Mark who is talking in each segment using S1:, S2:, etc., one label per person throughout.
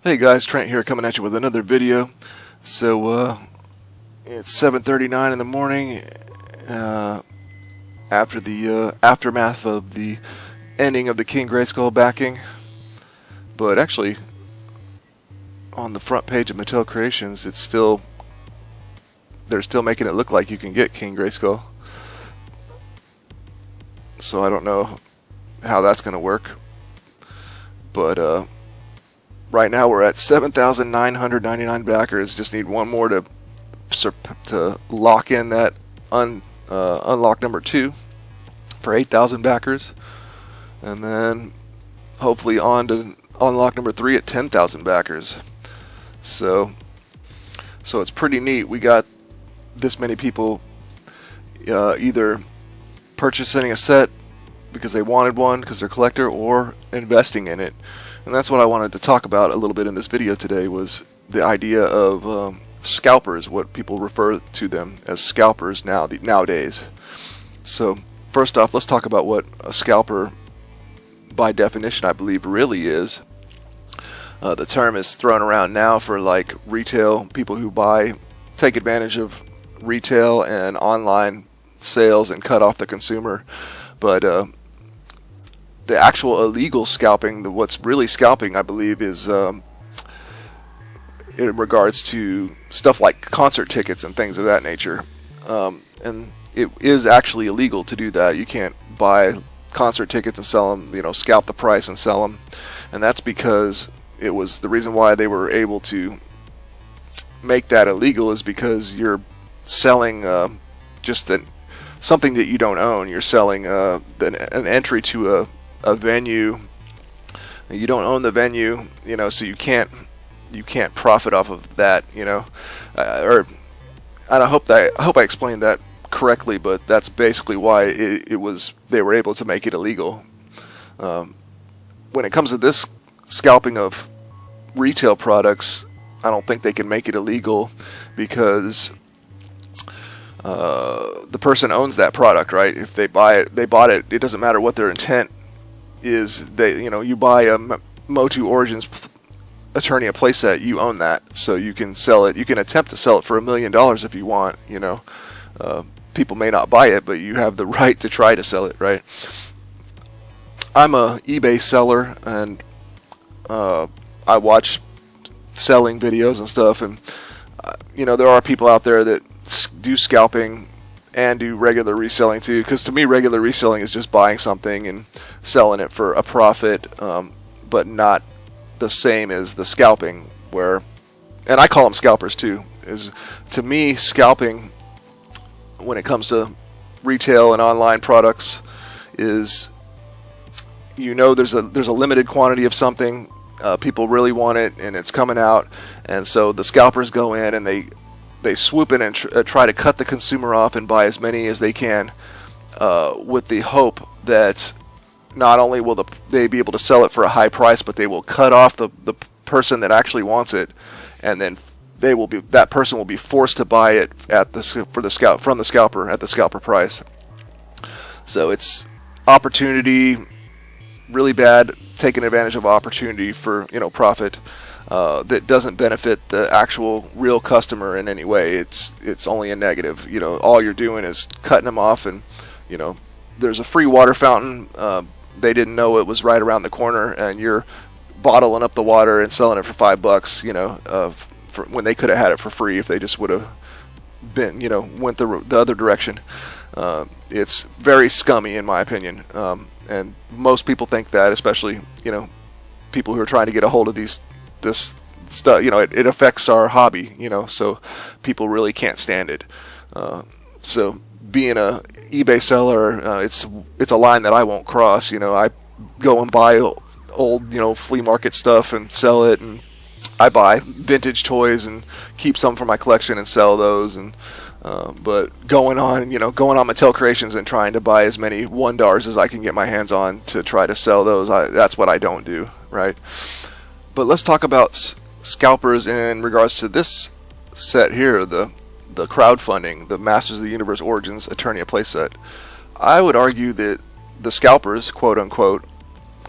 S1: Hey guys, Trent here coming at you with another video. So it's 7:39 in the morning after the aftermath of the ending of the King Grayskull backing. But actually, on the front page of Mattel Creations, they're still making it look like you can get King Grayskull. So I don't know how that's going to work. But right now we're at 7,999 backers. Just need one more to lock in that unlock number 2 for 8,000 backers, and then hopefully on to unlock number 3 at 10,000 backers. So it's pretty neat. We got this many people either purchasing a set because they wanted one because they're a collector, or investing in it. And that's what I wanted to talk about a little bit in this video today, was the idea of scalpers, what people refer to them as scalpers nowadays. So first off, let's talk about what a scalper by definition I believe really is. The term is thrown around now for like retail people who take advantage of retail and online sales and cut off the consumer. But the actual illegal scalping, what's really scalping, I believe, is in regards to stuff like concert tickets and things of that nature. And it is actually illegal to do that. You can't buy concert tickets and sell them, scalp the price and sell them. And that's because it was the reason why they were able to make that illegal, is because you're selling just something that you don't own. You're selling an entry to a venue. You don't own the venue, so you can't profit off of that, or I hope I explained that correctly, but that's basically why they were able to make it illegal. When it comes to this scalping of retail products, I don't think they can make it illegal, because the person owns that product, right? If they bought it. It doesn't matter what their intent is. You buy a MOTU Origins Eternia Playset, you own that, so you can sell it. You can attempt to sell it for $1 million if you want. People may not buy it, but you have the right to try to sell it, right? I'm a eBay seller, and I watch selling videos and stuff, and there are people out there that do scalping and do regular reselling too, because to me regular reselling is just buying something and selling it for a profit, but not the same as the scalping, and I call them scalpers too. To me, scalping when it comes to retail and online products is, there's a limited quantity of something, people really want it and it's coming out, and so the scalpers go in and they swoop in and try to cut the consumer off and buy as many as they can, with the hope that not only will they be able to sell it for a high price, but they will cut off the person that actually wants it, and then that person will be forced to buy it from the scalper at the scalper price. So it's opportunity, really bad, taking advantage of opportunity for profit. That doesn't benefit the actual real customer in any way. It's only a negative. All you're doing is cutting them off, and there's a free water fountain. They didn't know it was right around the corner, and you're bottling up the water and selling it for $5. When they could have had it for free if they just would have been, went the other direction. It's very scummy in my opinion, and most people think that, especially people who are trying to get a hold of this stuff. It affects our hobby, so people really can't stand it. So being a eBay seller, it's a line that I won't cross. I go and buy old flea market stuff and sell it, and I buy vintage toys and keep some for my collection and sell those. And but going on Mattel Creations and trying to buy as many $1 as I can get my hands on to try to sell those, that's what I don't do, right? But let's talk about scalpers in regards to this set here, the crowdfunding, the Masters of the Universe Origins Eternia Playset. I would argue that the scalpers, quote unquote,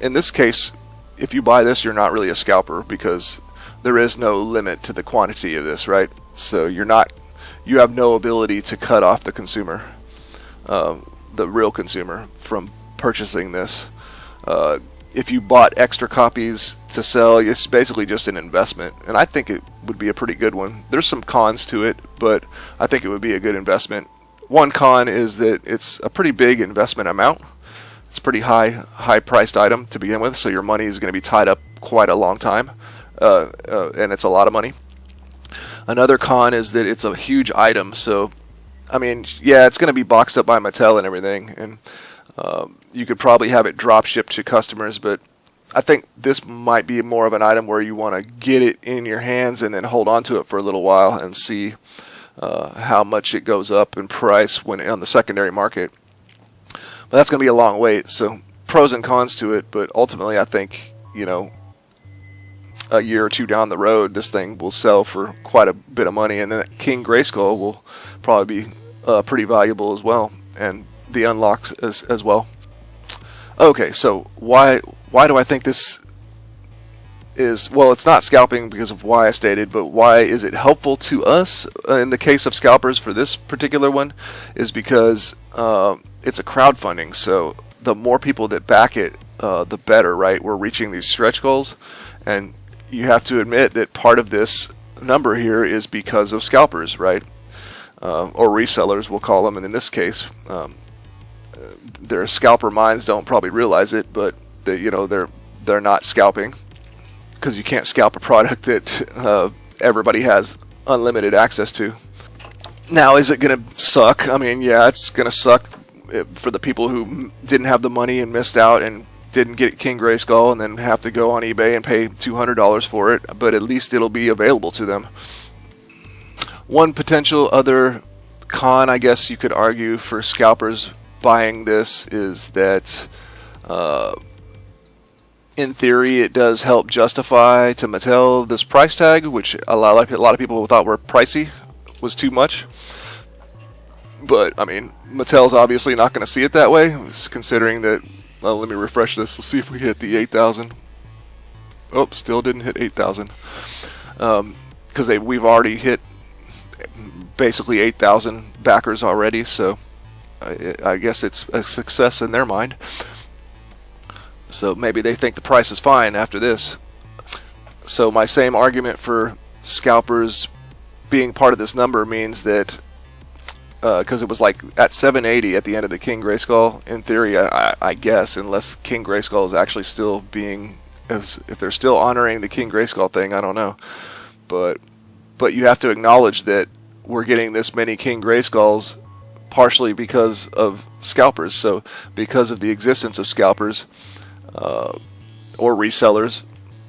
S1: in this case, if you buy this, you're not really a scalper, because there is no limit to the quantity of this, right? So you have no ability to cut off the consumer, the real consumer, from purchasing this. If you bought extra copies to sell, it's basically just an investment, and I think it would be a pretty good one. There's some cons to it, but I think it would be a good investment. One con is that it's a pretty big investment amount. It's a pretty high priced item to begin with, so your money is going to be tied up quite a long time, and it's a lot of money. Another con is that it's a huge item, so I mean, yeah, it's going to be boxed up by Mattel and everything, and you could probably have it drop shipped to customers, but I think this might be more of an item where you want to get it in your hands and then hold on to it for a little while and see how much it goes up in price when on the secondary market. But that's going to be a long wait, so pros and cons to it, but ultimately I think, a year or two down the road, this thing will sell for quite a bit of money, and then King Grayskull will probably be pretty valuable as well, and the unlocks as well. Okay, so why do I think this is, well, it's not scalping because of why I stated, but why is it helpful to us in the case of Scalpers for this particular one is because it's a crowdfunding, so the more people that back it, the better, right? We're reaching these stretch goals, and you have to admit that part of this number here is because of Scalpers, right? Or resellers, we'll call them, and in this case, their scalper minds don't probably realize it, but they're not scalping, because you can't scalp a product that everybody has unlimited access to. Now, is it going to suck? I mean, yeah, it's going to suck for the people who didn't have the money and missed out and didn't get King Grayskull and then have to go on eBay and pay $200 for it, but at least it'll be available to them. One potential other con, I guess you could argue, for scalpers buying this is that in theory it does help justify to Mattel this price tag, which a lot of people thought were pricey, was too much. But I mean, Mattel's obviously not going to see it that way, considering that, well, let me refresh this, let's see if we hit the 8,000. Oh, still didn't hit 8,000, because we've already hit basically 8,000 backers already, so I guess it's a success in their mind. So maybe they think the price is fine after this. So my same argument for scalpers being part of this number means that because it was like at 780 at the end of the King Grayskull, in theory, I guess, unless King Grayskull is actually still being, if they're still honoring the King Grayskull thing, I don't know. But you have to acknowledge that we're getting this many King Grayskulls partially because of scalpers. So because of the existence of scalpers or resellers,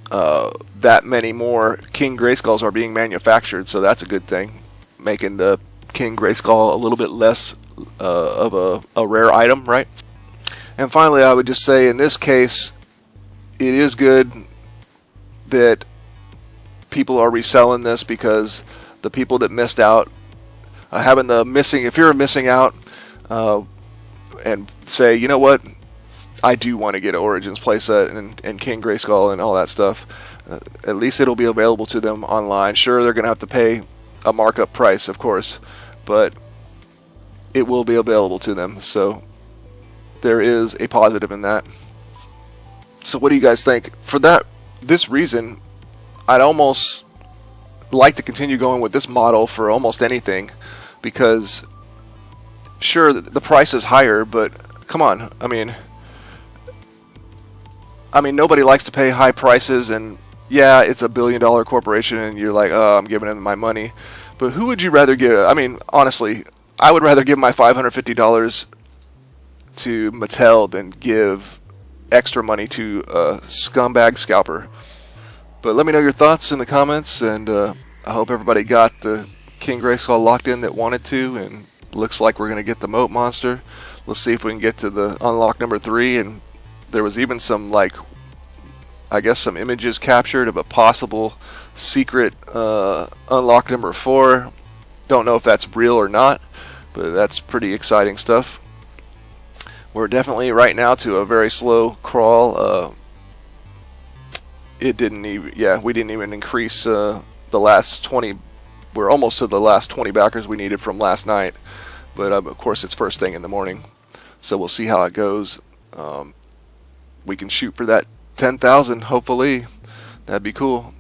S1: that many more King Grayskulls are being manufactured. So that's a good thing, making the King Grayskull a little bit less of a rare item, right? And finally, I would just say in this case, it is good that people are reselling this, because the people that missed out, if you're missing out and say, you know what, I do want to get an Origins playset and King Grayskull and all that stuff, at least it'll be available to them online. Sure, they're going to have to pay a markup price, of course, but it will be available to them, so there is a positive in that. So what do you guys think? For this reason, I'd almost like to continue going with this model for almost anything, because sure, the price is higher, but come on, I mean nobody likes to pay high prices, and yeah, it's $1 billion corporation and you're like, oh, I'm giving them my money. But who would you rather give? I mean, honestly, I would rather give my $550 to Mattel than give extra money to a scumbag scalper. But let me know your thoughts in the comments, and I hope everybody got the King Grayskull locked in that wanted to, and looks like we're going to get the moat monster. Let's see if we can get to the unlock number 3, and there was even some, I guess some images captured of a possible secret unlock number 4. Don't know if that's real or not, but that's pretty exciting stuff. We're definitely right now to a very slow crawl it didn't even, yeah, we didn't even increase the last 20. We're almost to the last 20 backers we needed from last night, but of course it's first thing in the morning, so we'll see how it goes. We can shoot for that 10,000, hopefully. That'd be cool.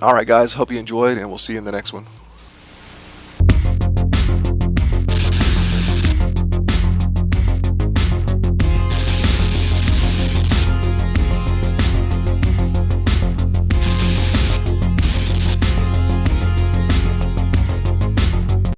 S1: Alright guys, hope you enjoyed, and we'll see you in the next one.